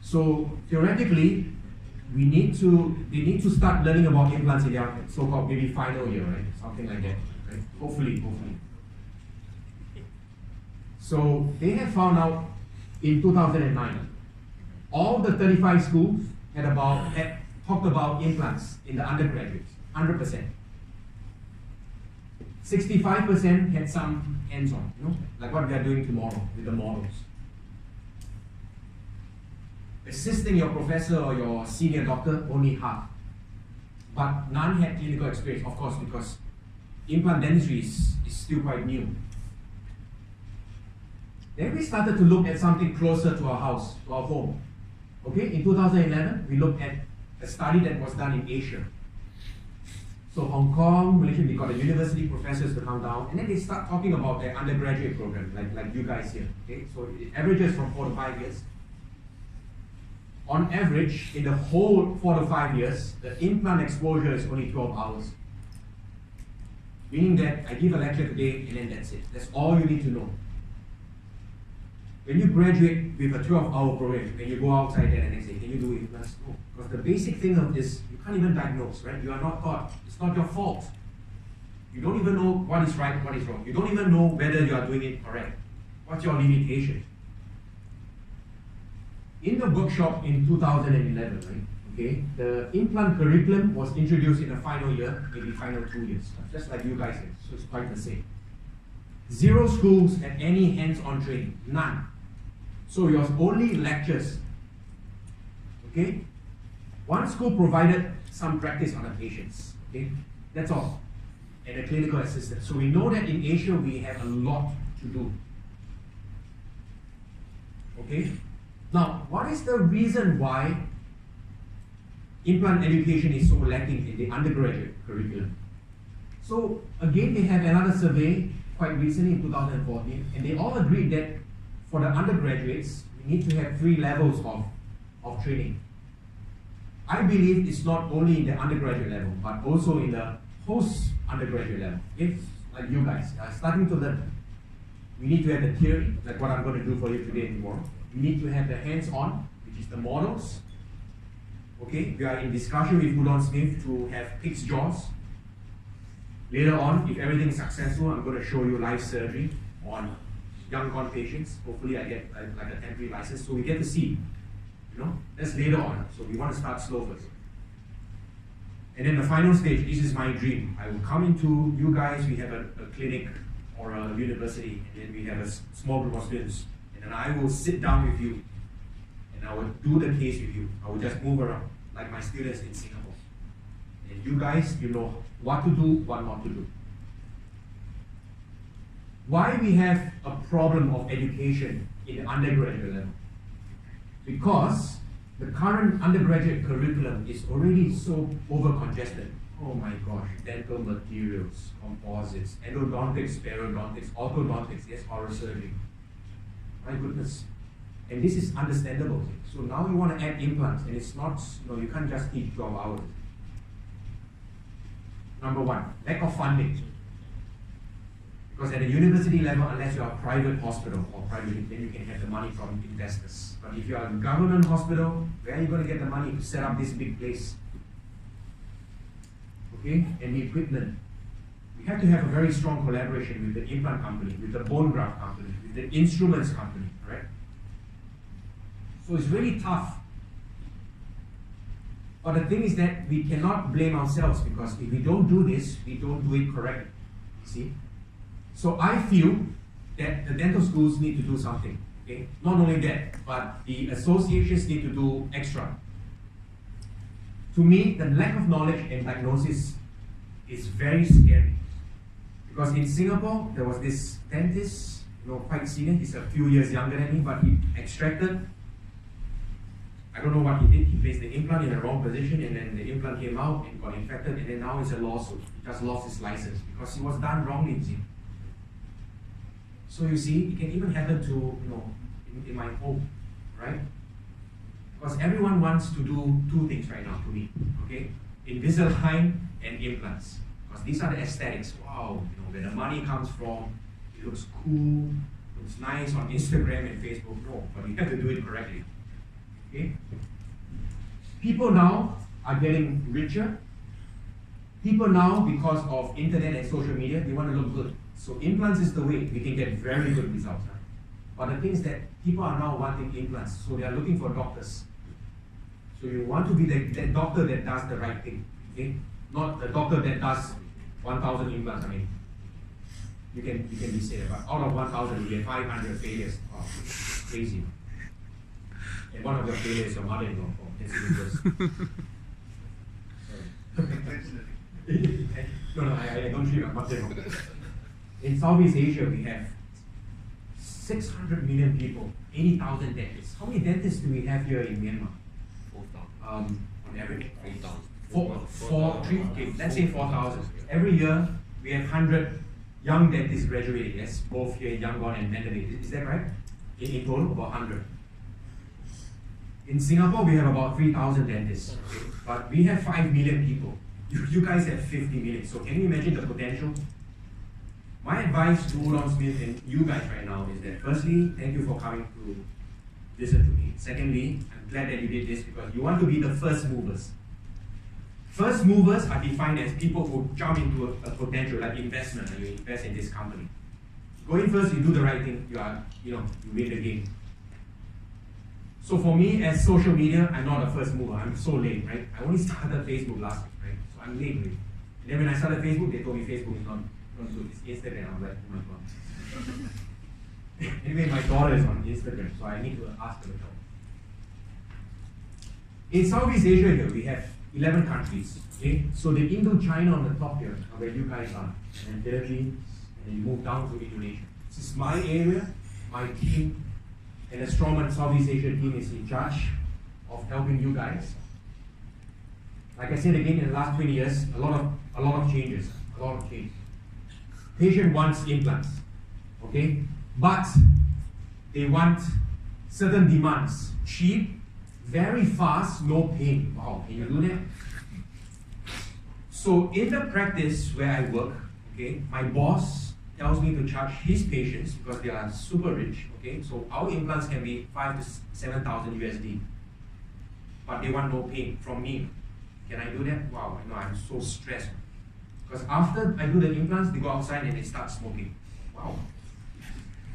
So theoretically, they need to start learning about implants in their so-called maybe final year, right? Something like that, right? Hopefully. So they have found out in 2009, all the 35 schools had talked about implants in the undergraduates, 100%. 65% had some hands-on, like what we are doing tomorrow with the models. Assisting your professor or your senior doctor, only half. But none had clinical experience, of course, because implant dentistry is still quite new. Then we started to look at something closer to our house, to our home. Okay, in 2011, we looked at a study that was done in Asia. So Hong Kong, Malaysia, they got the university professors to come down, and then they start talking about their undergraduate program, like you guys here. Okay, so it averages from 4 to 5 years. On average, in the whole 4 to 5 years, the implant exposure is only 12 hours. Meaning that I give a lecture today and then that's it. That's all you need to know. When you graduate with a 12-hour program, when you go outside there the next day, can you do implants? No. Because the basic thing of this, you can't even diagnose, right? You are not taught. It's not your fault. You don't even know what is right, what is wrong. You don't even know whether you are doing it correct. What's your limitation? In the workshop in 2011, right? Okay, the implant curriculum was introduced in the final year, maybe final 2 years, just like you guys did. So it's quite the same. 0 schools had any hands-on training, none. So it was only lectures. Okay, 1 school provided some practice on the patients. Okay, that's all, and a clinical assistant. So we know that in Asia we have a lot to do. Okay. Now, what is the reason why implant education is so lacking in the undergraduate curriculum? So again, they have another survey quite recently in 2014, and they all agreed that for the undergraduates, we need to have 3 levels of training. I believe it's not only in the undergraduate level, but also in the post-undergraduate level. It's like you guys are starting to learn. We need to have the theory, like what I'm going to do for you today and tomorrow. You need to have the hands-on, which is the models. Okay, we are in discussion with Udon Smith to have pig's jaws. Later on, if everything is successful, I'm going to show you live surgery on young gone patients. Hopefully I get like a temporary license, so we get to see. That's later on. So we want to start slow first. And then the final stage, this is my dream. I will come into you guys, we have a clinic or a university, and then we have a small group of students. And I will sit down with you, and I will do the case with you. I will just move around, like my students in Singapore. And you guys, you know what to do, what not to do. Why we have a problem of education in the undergraduate level? Because the current undergraduate curriculum is already so over-congested. Oh my gosh, dental materials, composites, endodontics, periodontics, orthodontics, yes, oral surgery. My goodness. And this is understandable. So now you want to add implants, and it's not, you can't just teach 12 hours. Number 1, lack of funding. Because at the university level, unless you are a private hospital or private, then you can have the money from investors. But if you are a government hospital, where are you going to get the money to set up this big place? Okay, and the equipment. We have to have a very strong collaboration with the implant company, with the bone graft company, with the instruments company, right? So it's really tough. But the thing is that we cannot blame ourselves, because if we don't do this, we don't do it correctly. You see? So I feel that the dental schools need to do something. Okay? Not only that, but the associations need to do extra. To me, the lack of knowledge and diagnosis is very scary. Because in Singapore, there was this dentist, quite senior, he's a few years younger than me, but he extracted, I don't know what he did, he placed the implant in the wrong position, and then the implant came out and got infected, and then now it's a lawsuit. He just lost his license because it was done wrongly, you see. So you see, it can even happen to, in my home, right? Because everyone wants to do 2 things right now to me, okay? Invisalign and implants. because these are the aesthetics. Wow, where the money comes from, it looks cool, looks nice on Instagram and Facebook. No, but you have to do it correctly. Okay? People now are getting richer. People now, because of internet and social media, they want to look good. So implants is the way we can get very good results. Huh? But the thing is that people are now wanting implants, so they are looking for doctors. So you want to be that doctor that does the right thing, okay? Not the doctor that does 1,000 implants. I mean, you can be safe, but out of 1,000 you get 500 failures. Wow, crazy. And one of your failures is your mother-in-law. Oh, that's even worse. No, I don't treat my mother-in-law. In Southeast Asia, we have 600 million people, 80,000 dentists. How many dentists do we have here in Myanmar? 4,000. On average? 4,000. Let's say 4,000. Every year, we have 100 young dentists graduating. Yes, both here in Yangon and Mandalay. Is that right? In total, about 100. In Singapore, we have about 3,000 dentists. Okay? But we have 5 million people. You guys have 50 million. So can you imagine the potential? My advice to Udon Smith and you guys right now is that firstly, thank you for coming to listen to me. Secondly, I'm glad that you did this because you want to be the first movers. First movers are defined as people who jump into a potential, like investment, and you invest in this company. Going first, you do the right thing, you win the game. So for me, as social media, I'm not a first mover. I'm so late, right? I only started Facebook last week, right? So I'm late really. And then when I started Facebook, they told me Facebook is not good. It's Instagram. I'm like, oh my god. Anyway, my daughter is on Instagram, so I need to ask her to help. In Southeast Asia here, we have 11 countries. Okay? So the Indo-China on the top here are where you guys are. And then Philippines, and you move down to Indonesia. This is my area, my team, and the Strongman Southeast Asia team is in charge of helping you guys. Like I said again, in the last 20 years, a lot of changes. Patient wants implants, okay? But they want certain demands. Cheap, very fast, no pain. Wow, can you do that? So in the practice where I work, okay, my boss tells me to charge his patients because they are super rich, okay? So our implants can be 5,000 to 7,000 USD. But they want no pain from me. Can I do that? Wow, I know, I'm so stressed. Because after I do the implants, they go outside and they start smoking. Wow.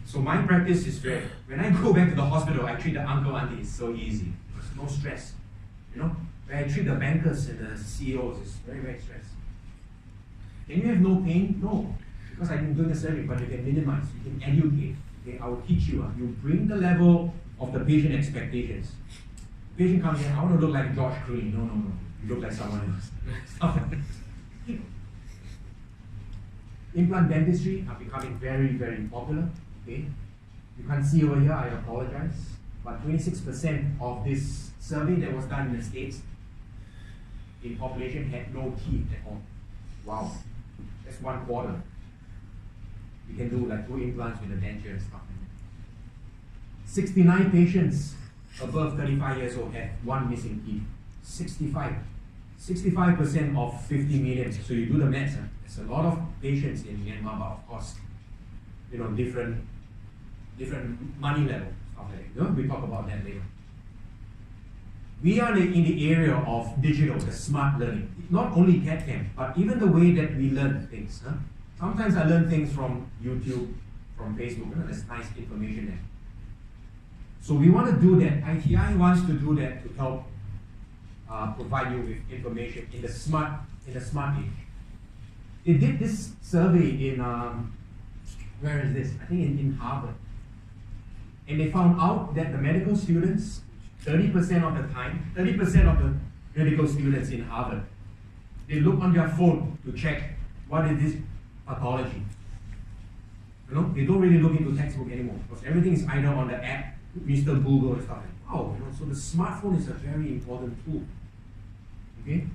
So my practice is great. When I go back to the hospital, I treat the uncle, auntie. It's so easy. There's no stress. When I treat the bankers and the CEOs, it's very, very stressed. Can you have no pain? No. Because I've been doing the surgery, but you can minimize, you can educate. Okay, I will teach you. You bring the level of the patient expectations. The patient comes in, I want to look like George Clooney. No. You look like someone else. Implant dentistry are becoming very, very popular. Okay, you can't see over here, I apologize. But 26% of this survey that was done in the States, in population had no teeth at all. Wow, that's 1/4. You can do like 2 implants with a denture and stuff. 69 patients above 35 years old had 1 missing teeth. 65% of 50 million. So you do the maths. There's a lot of patients in Myanmar, but of course, different money level, stuff like that. We talk about that later. We are in the area of digital, the smart learning. Not only CAD/CAM, but even the way that we learn things. Sometimes I learn things from YouTube, from Facebook. There's nice information there. So we want to do that. ITI wants to do that to help provide you with information in the smart age. They did this survey in where is this? I think in Harvard. And they found out that the medical students, 30% of the medical students in Harvard, they look on their phone to check what is this pathology. They don't really look into textbook anymore because everything is either on the app, Mr. Google and stuff. Wow, so the smartphone is a very important tool. Okay?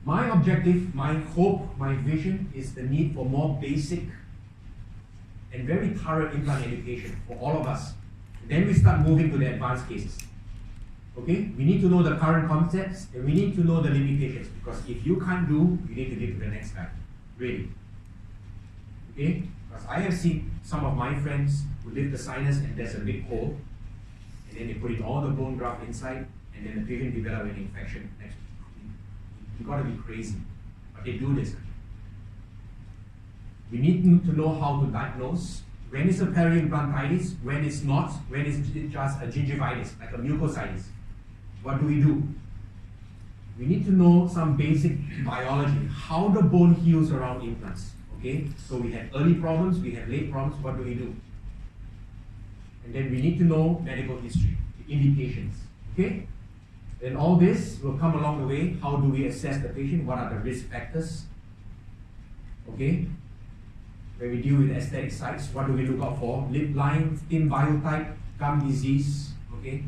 My objective, my hope, my vision is the need for more basic and very thorough implant education for all of us. Then we start moving to the advanced cases. Okay, we need to know the current concepts and we need to know the limitations, because if you can't do, you need to give to the next guy, really. Okay, because I have seen some of my friends who lift the sinus and there's a big hole, and then they put in all the bone graft inside, and then the patient develop an infection next. You gotta be crazy, but they do this. We need to know how to diagnose when it's a periimplantitis, when it's not, when it's just a gingivitis, like a mucositis. What do we do? We need to know some basic biology, how the bone heals around implants. Okay, so we have early problems, we have late problems, what do we do? And then we need to know medical history, the indications. Okay? And all this will come along the way. How do we assess the patient? What are the risk factors? Okay? When we deal with aesthetic sites, what do we look out for? Lip line, thin biotype, gum disease. Okay?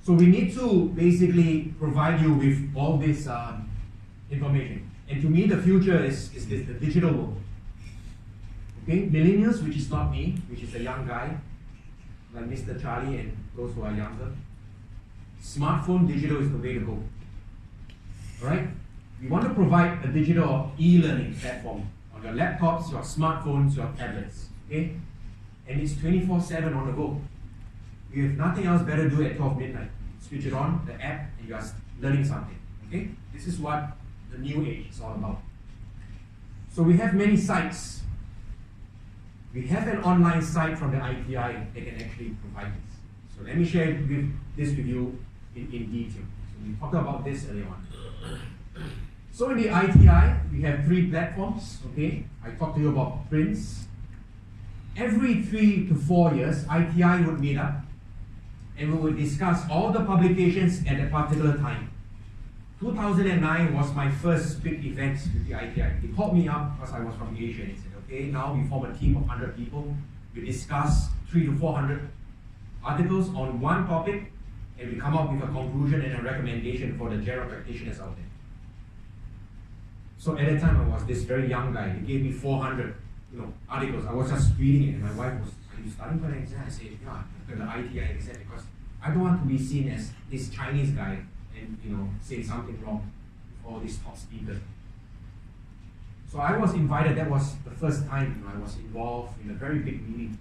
So we need to basically provide you with all this information. And to me, the future is the digital world. Okay? Millennials, which is not me, which is a young guy, like Mr. Charlie and those who are younger. Smartphone, digital is the way to go. Alright? We want to provide a digital e-learning platform on your laptops, your smartphones, your tablets. Okay? And it's 24/7 on the go. You have nothing else better to do at 12 midnight. Switch it on, the app, and you are learning something. Okay? This is what the new age is all about. So we have many sites. We have an online site from the ITI that can actually provide this. So let me share this with you in detail. So we talked about this earlier on. So in the ITI, we have 3 platforms. Okay, I talked to you about PRINCE. Every 3 to 4 years, ITI would meet up and we would discuss all the publications at a particular time. 2009 was my first big event with the ITI. They called me up because I was from Asia and they said, okay, now we form a team of 100 people. We discuss 300 to 400 articles on one topic and we come up with a conclusion and a recommendation for the general practitioners out there. So at that time, I was this very young guy. They gave me 400 articles. I was just reading it and my wife was, are you studying for the exam? I said, yeah, for the ITI exam, because I don't want to be seen as this Chinese guy and say something wrong with all these top speakers. So I was invited. That was the first time I was involved in a very big meeting.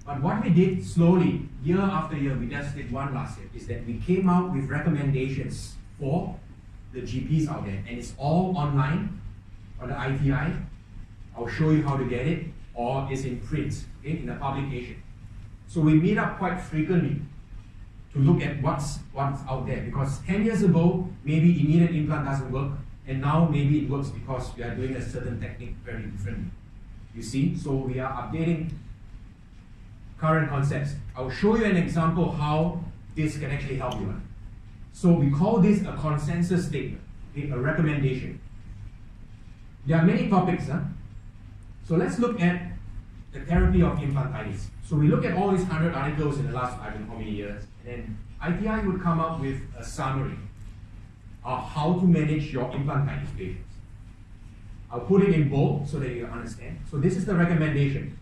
But what we did slowly, year after year, we just did one last year, is that we came out with recommendations for the GPs out there, and it's all online on the ITI. I'll show you how to get it, or it's in print, okay, in a publication. So we meet up quite frequently to look at what's out there, because 10 years ago, maybe immediate implant doesn't work, and now maybe it works because we are doing a certain technique very differently. You see, so we are updating current concepts. I'll show you an example how this can actually help you. So we call this a consensus statement, okay, a recommendation. There are many topics. So let's look at the therapy of implantitis. So we look at all these 100 articles in the last, I don't know how many years, and then ITI would come up with a summary of how to manage your implantitis patients. I'll put it in bold so that you understand. So this is the recommendation.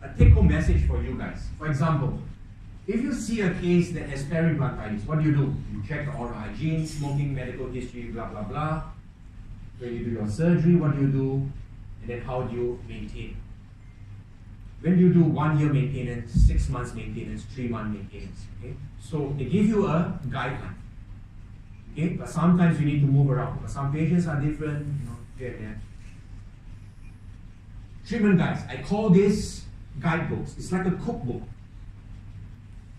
A take-home message for you guys. For example, if you see a case that has periimplantitis, what do? You check the oral hygiene, smoking, medical history, blah, blah, blah. When you do your surgery, what do you do? And then how do you maintain? When you do 1 year maintenance, 6 months maintenance, 3 month maintenance, okay? So they give you a guideline, okay? But sometimes you need to move around because some patients are different, here and there. Treatment guides, I call this guidebooks. It's like a cookbook.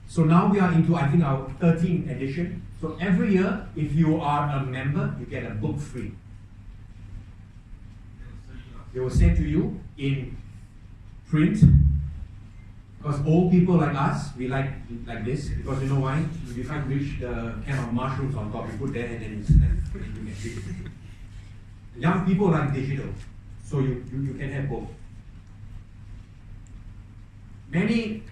So now we are into, I think, our 13th edition. So every year, if you are a member, you get a book free. They will send to you in print, because old people like us, we like this, because you know why? You can't reach the can of mushrooms on top, you put there and then you get it. Young people like digital, so you can have both. Many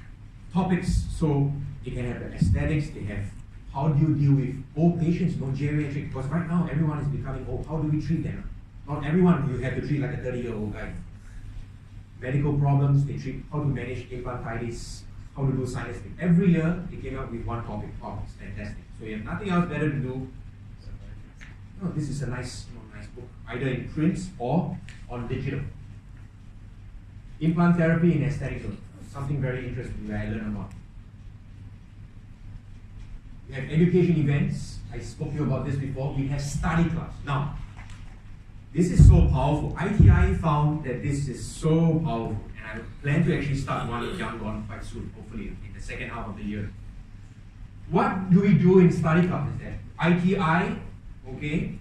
topics, so they can have the aesthetics, they have how do you deal with old patients, geriatric, because right now everyone is becoming old. How do we treat them? Not everyone you have to treat like a 30-year-old guy. Medical problems, they treat how to manage implantitis, how to do sinus thing. Every year they came up with one topic. Oh, it's fantastic. So you have nothing else better to do. Oh, this is a nice book, either in print or on digital. Implant therapy in aesthetics, something very interesting that I learned about. We have education events. I spoke to you about this before. We have study clubs. Now, this is so powerful. ITI found that this is so powerful, and I plan to actually start one in Yangon quite soon, hopefully in the second half of the year. What do we do in study clubs is that ITI, okay,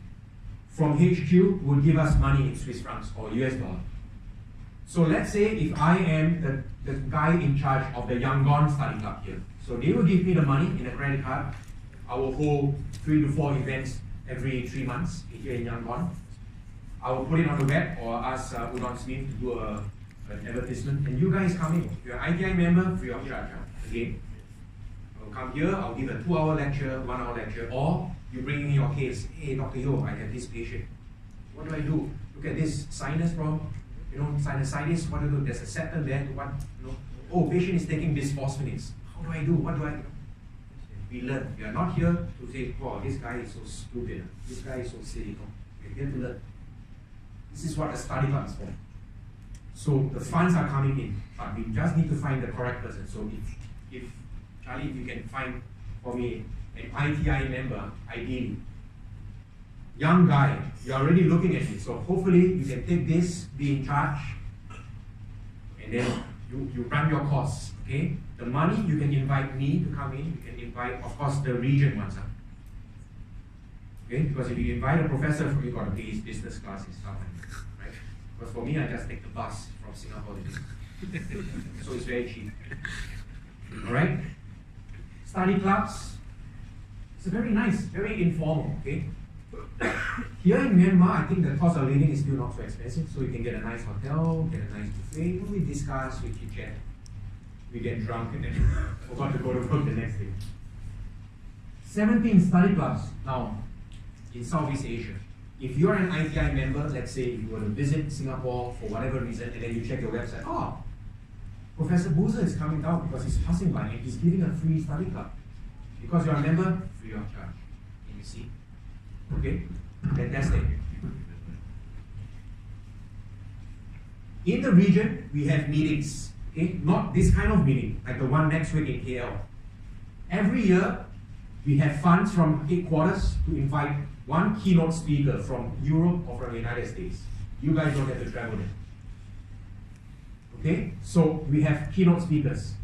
from HQ will give us money in Swiss francs or US dollar. So let's say if I am the guy in charge of the Yangon study club here, so they will give me the money in a credit card. I will hold 3 to 4 events every 3 months here in Yangon. I will put it on the web or ask Udon Smith to do an advertisement, and you guys come in. If you're an ITI member, free of charge. Again, I will come here, I'll give a 2-hour lecture, 1-hour lecture, or you bring in your case. Hey, Dr. Yo, I have this patient. What do I do? Look at this sinus problem, sinusitis. What do I do? There's a septum there. Oh, patient is taking bisphosphonates. How do I do? What do I do? We learn. We are not here to say, oh, this guy is so stupid. This guy is so silly. We're here to learn. This is what a study club is for. So the funds are coming in, but we just need to find the correct person. So if Charlie, if you can find for me an ITI member, ideally, young guy, you're already looking at it. So hopefully you can take this, be in charge, and then you run your course. Okay? The money, you can invite me to come in, you can invite, of course, the region ones. Okay? Because if you invite a professor, you got to pay his business class and stuff like that, right? But for me, I just take the bus from Singapore to this. So it's very cheap. Alright? Study clubs. It's very nice, very informal, okay? Here in Myanmar, I think the cost of living is still not so expensive, so you can get a nice hotel, get a nice buffet, we discuss, we chit chat, we get drunk, and then forgot to go to work the next day. 17 study clubs now in Southeast Asia. If you're an ITI member, let's say if you were to visit Singapore for whatever reason, and then you check your website, oh, Professor Boozer is coming down because he's passing by and he's giving a free study club. Because you're a member, free of charge. Can you see? Okay, fantastic. In the region, we have meetings. Okay, not this kind of meeting, like the one next week in KL. Every year, we have funds from headquarters to invite one keynote speaker from Europe or from the United States. You guys don't have to travel there. Okay, so we have keynote speakers.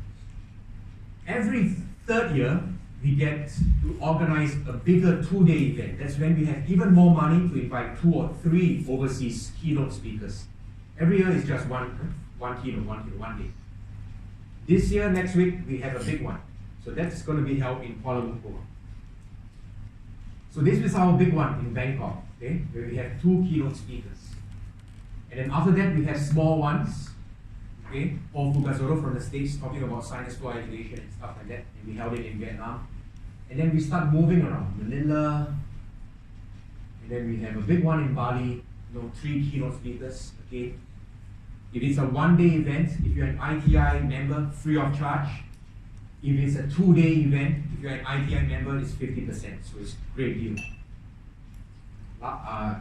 Every third year, we get to organize a bigger 2-day event. That's when we have even more money to invite 2 or 3 overseas keynote speakers. Every year is just one keynote, one day. This year, next week, we have a big one. So that's going to be held in Kuala Lumpur. So this is our big one in Bangkok, okay, where we have 2 keynote speakers. And then after that, we have small ones. Okay, Paul Fugasoro from the States talking about sinus floor elevation and stuff like that, and we held it in Vietnam. And then we start moving around Manila, and then we have a big one in Bali, 3 keynote speakers. Okay, if it's a 1-day event, if you're an ITI member, free of charge. If it's a 2-day event, if you're an ITI member, it's 50%, so it's a great deal.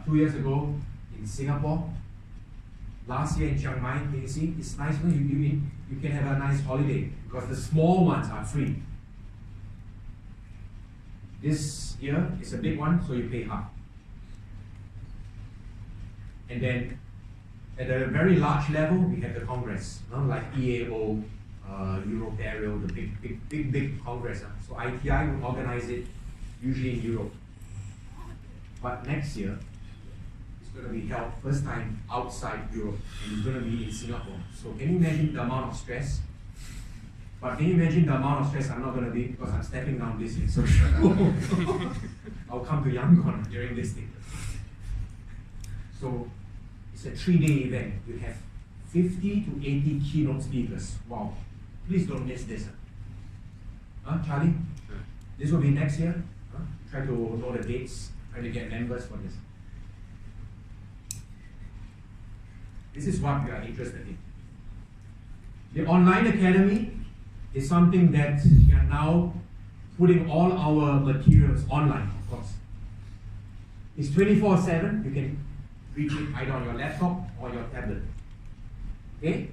2 years ago in Singapore, last year in Chiang Mai, can you see? It's nice when you can have a nice holiday because the small ones are free. This year is a big one, so you pay half. And then at a very large level, we have the Congress, like EAO, Europerio, the big Congress. So ITI will organize it usually in Europe. But next year, going to be held first time outside Europe, and it's going to be in Singapore. So can you imagine the amount of stress? But can you imagine the amount of stress I'm not going to be because I'm stepping down this year. So I'll come to Yangon during this thing. So it's a 3-day event. You have 50 to 80 keynote speakers. Wow. Please don't miss this. Charlie? Sure. This will be next year. Try to know the dates, try to get members for this. This is what we are interested in. The online academy, is something that we are now putting all our materials online, of course. It's 24/7, you can reach it either on your laptop or your tablet. Okay?